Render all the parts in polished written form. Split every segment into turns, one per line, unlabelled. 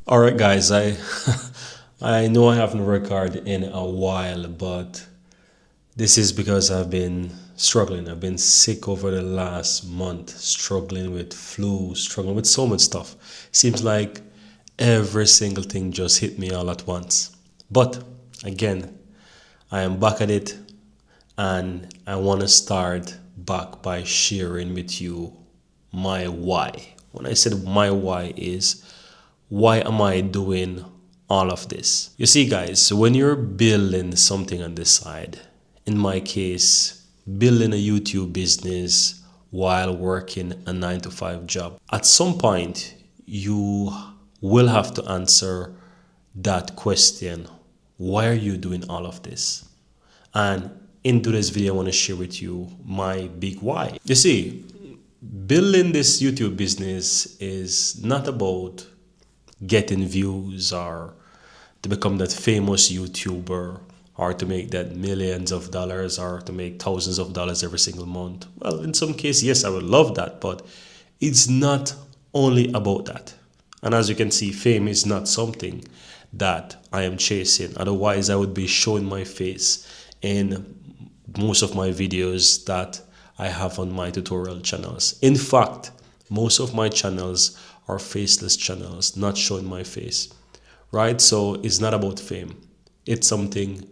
All right, guys. I I know I haven't recorded in a while, but this is because I've been struggling. I've been sick over the last month, struggling with flu, struggling with so much stuff. Seems like every single thing just hit me all at once. But again, I am back at it, and I want to start back by sharing with you my why. When I said my why is why am I doing all of this? You see, guys, when you're building something on the side, in my case, building a YouTube business while working a 9 to 5 job, at some point you will have to answer that question: why are you doing all of this? And in today's video, I want to share with you my big why. You see, building this YouTube business is not about getting views or to become that famous YouTuber or to make that millions of dollars or to make thousands of dollars every single month. Well, in some cases, yes, I would love that, but it's not only about that. And as you can see, fame is not something that I am chasing. Otherwise, I would be showing my face in most of my videos that I have on my tutorial channels. In fact, most of my channels are faceless channels, not showing my face, right? So it's not about fame. It's something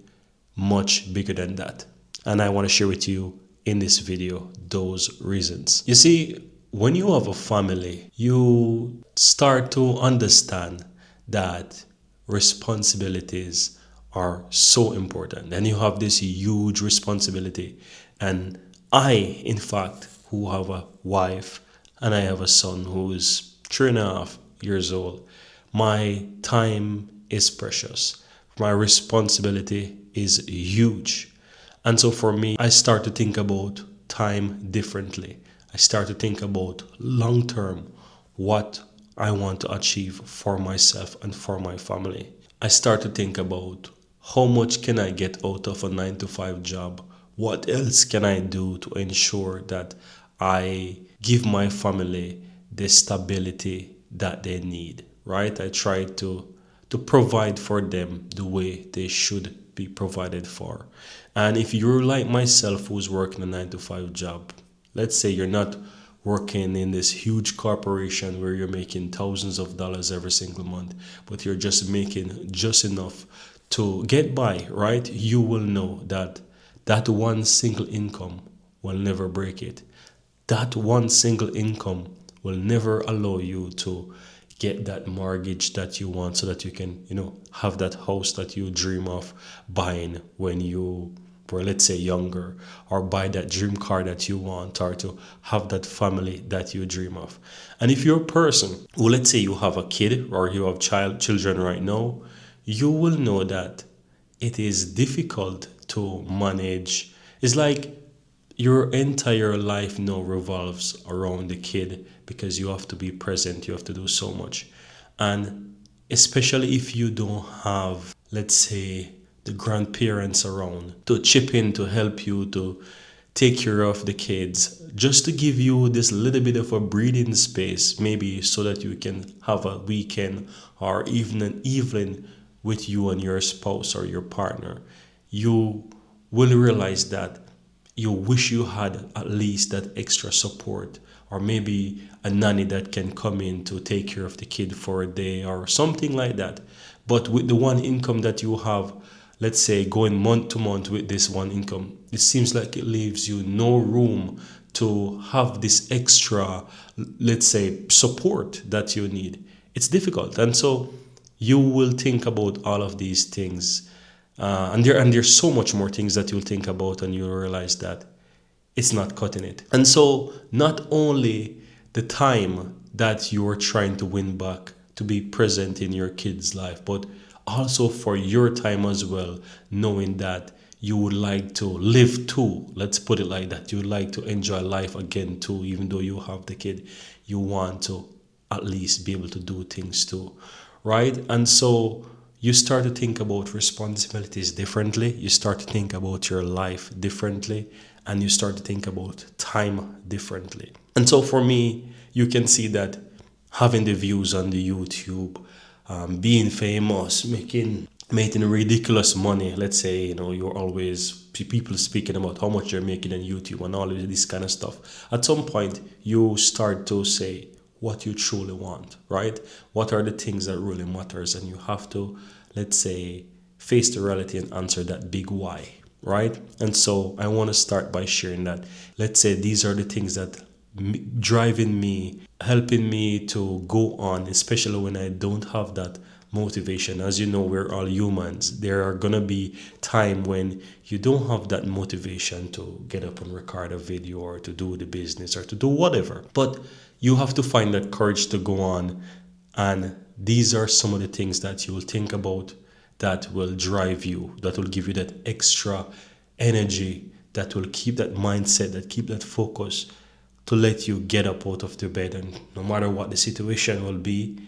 much bigger than that. And I want to share with you in this video those reasons. You see, when you have a family, you start to understand that responsibilities are so important, and you have this huge responsibility. And I, in fact, who have a wife and I have a son who's 3.5 years old, my time is precious. My responsibility is huge. And so for me, I start to think about time differently. I start to think about long term, what I want to achieve for myself and for my family. I start to think about how much can I get out of a 9 to 5 job? What else can I do to ensure that I give my family the stability that they need, right? I try to provide for them the way they should be provided for. And if you're like myself who's working a 9 to 5 job, let's say you're not working in this huge corporation where you're making thousands of dollars every single month, but you're just making just enough to get by, right? You will know that that one single income will never break it. That one single income will never allow you to get that mortgage that you want so that you can, have that house that you dream of buying when you were, let's say, younger, or buy that dream car that you want, or to have that family that you dream of. And if you're a person who, let's say, you have a kid or you have children right now, you will know that it is difficult to manage. It's like your entire life now revolves around the kid because you have to be present, you have to do so much. And especially if you don't have, let's say, the grandparents around to chip in to help you to take care of the kids, just to give you this little bit of a breathing space, maybe so that you can have a weekend or even an evening with you and your spouse or your partner, you will realize that you wish you had at least that extra support, or maybe a nanny that can come in to take care of the kid for a day or something like that. But with the one income that you have, let's say going month to month with this one income, it seems like it leaves you no room to have this extra, let's say, support that you need. It's difficult. And so you will think about all of these things, and there's so much more things that you'll think about, and you'll realize that it's not cutting it. And so not only the time that you're trying to win back to be present in your kid's life, but also for your time as well, knowing that you would like to live too. Let's put it like that. You would like to enjoy life again too, even though you have the kid. You want to at least be able to do things too, right? And so you start to think about responsibilities differently. You start to think about your life differently, and you start to think about time differently. And so for me, you can see that having the views on the YouTube, being famous, making ridiculous money. Let's say, you're always people speaking about how much you're making on YouTube and all of this kind of stuff. At some point, you start to say what you truly want, right? What are the things that really matters, and you have to, let's say, face the reality and answer that big why, right? And so I want to start by sharing that. Let's say these are the things that driving me, helping me to go on, especially when I don't have that motivation. As you know, we're all humans. There are gonna be time when you don't have that motivation to get up and record a video or to do the business or to do whatever. But you have to find that courage to go on. And these are some of the things that you will think about that will drive you, that will give you that extra energy, that will keep that mindset, that keep that focus to let you get up out of the bed, and no matter what the situation will be,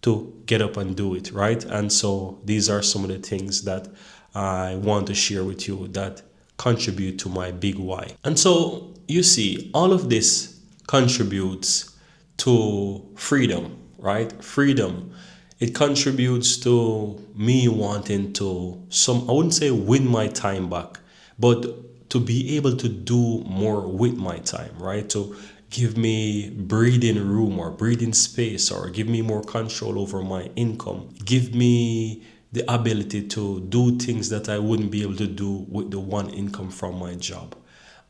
to get up and do it, right? And so these are some of the things that I want to share with you that contribute to my big why. And so you see, all of this contributes to freedom, right? Freedom. It contributes to me wanting to, I wouldn't say win my time back, but to be able to do more with my time, right? To give me breathing room or breathing space, or give me more control over my income, give me the ability to do things that I wouldn't be able to do with the one income from my job.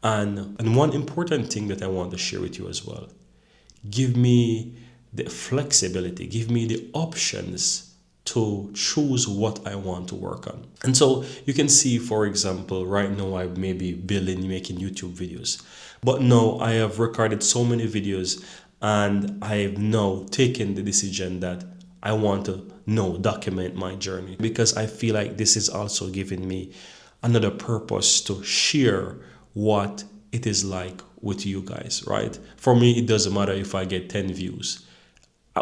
And one important thing that I want to share with you as well, give me the flexibility, give me the options to choose what I want to work on. And so you can see, for example, right now I may be making YouTube videos, but now I have recorded so many videos, and I've now taken the decision that I want to now document my journey, because I feel like this is also giving me another purpose to share what it is like with you guys, right? For me, it doesn't matter if I get 10 views.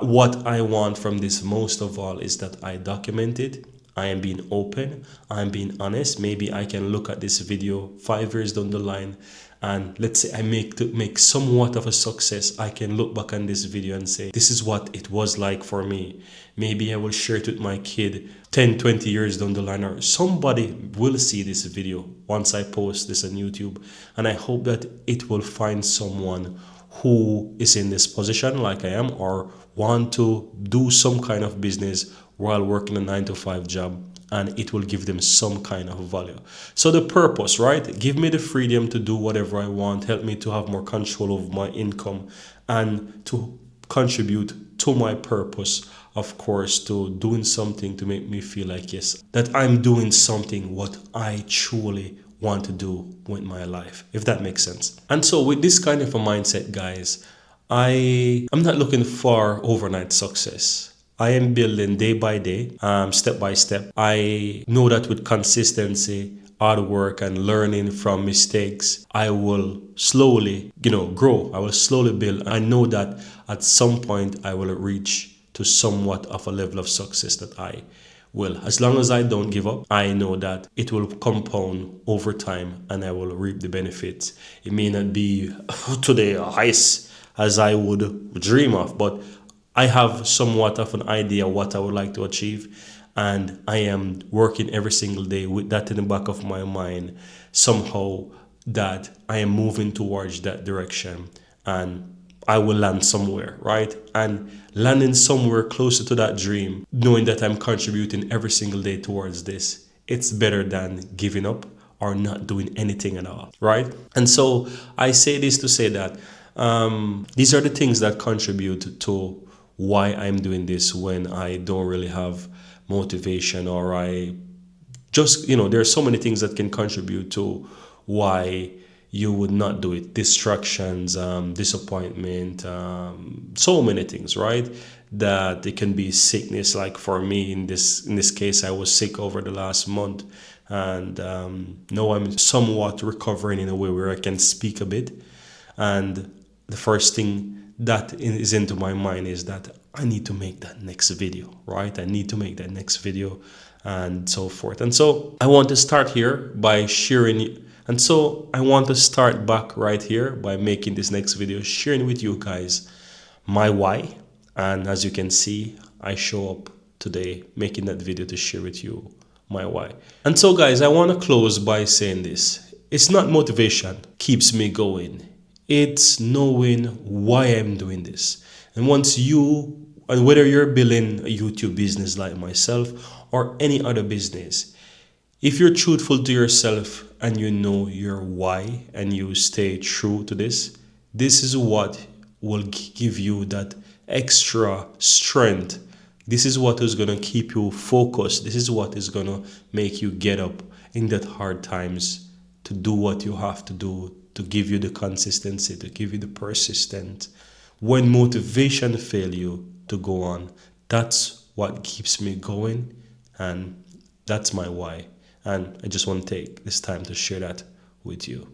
What I want from this most of all is that I document it. I am being open. I'm being honest. Maybe I can look at this video 5 years down the line, and let's say I make somewhat of a success. I can look back on this video and say, this is what it was like for me. Maybe I will share it with my kid 10, 20 years down the line, or somebody will see this video once I post this on YouTube. And I hope that it will find someone who is in this position like I am, or want to do some kind of business while working a 9-to-5 job, and it will give them some kind of value. So the purpose, right? Give me the freedom to do whatever I want, help me to have more control over my income, and to contribute to my purpose, of course, to doing something to make me feel like, yes, that I'm doing something what I truly want to do with my life, if that makes sense. And so with this kind of a mindset, guys, I'm not looking for overnight success. I am building day by day, step by step. I know that with consistency, hard work, and learning from mistakes, I will slowly, grow. I will slowly build. I know that at some point I will reach to somewhat of a level of success that I will. As long as I don't give up, I know that it will compound over time and I will reap the benefits. It may not be to the highest as I would dream of, but I have somewhat of an idea what I would like to achieve, and I am working every single day with that in the back of my mind, somehow that I am moving towards that direction, and I will land somewhere, right? And landing somewhere closer to that dream, knowing that I'm contributing every single day towards this, it's better than giving up or not doing anything at all, right? And so I say this to say that these are the things that contribute to why I'm doing this when I don't really have motivation, or I just, there are so many things that can contribute to why you would not do it. Distractions, disappointment, so many things, right? That it can be sickness. Like for me, in this case, I was sick over the last month, and now I'm somewhat recovering in a way where I can speak a bit. And the first thing that is into my mind is that I need to make that next video, right? I need to make that next video, and so forth. And so I want to start here by sharing. And so I want to start back right here by making this next video, sharing with you guys my why. And as you can see, I show up today, making that video to share with you my why. And so, guys, I want to close by saying this. It's not motivation keeps me going. It's knowing why I'm doing this. And once you, and whether you're building a YouTube business like myself or any other business, if you're truthful to yourself and you know your why and you stay true to this is what will give you that extra strength. This is what is going to keep you focused. This is what is going to make you get up in that hard times to do what you have to do, to give you the consistency, to give you the persistence. When motivation fail you to go on, that's what keeps me going, and that's my why. And I just want to take this time to share that with you.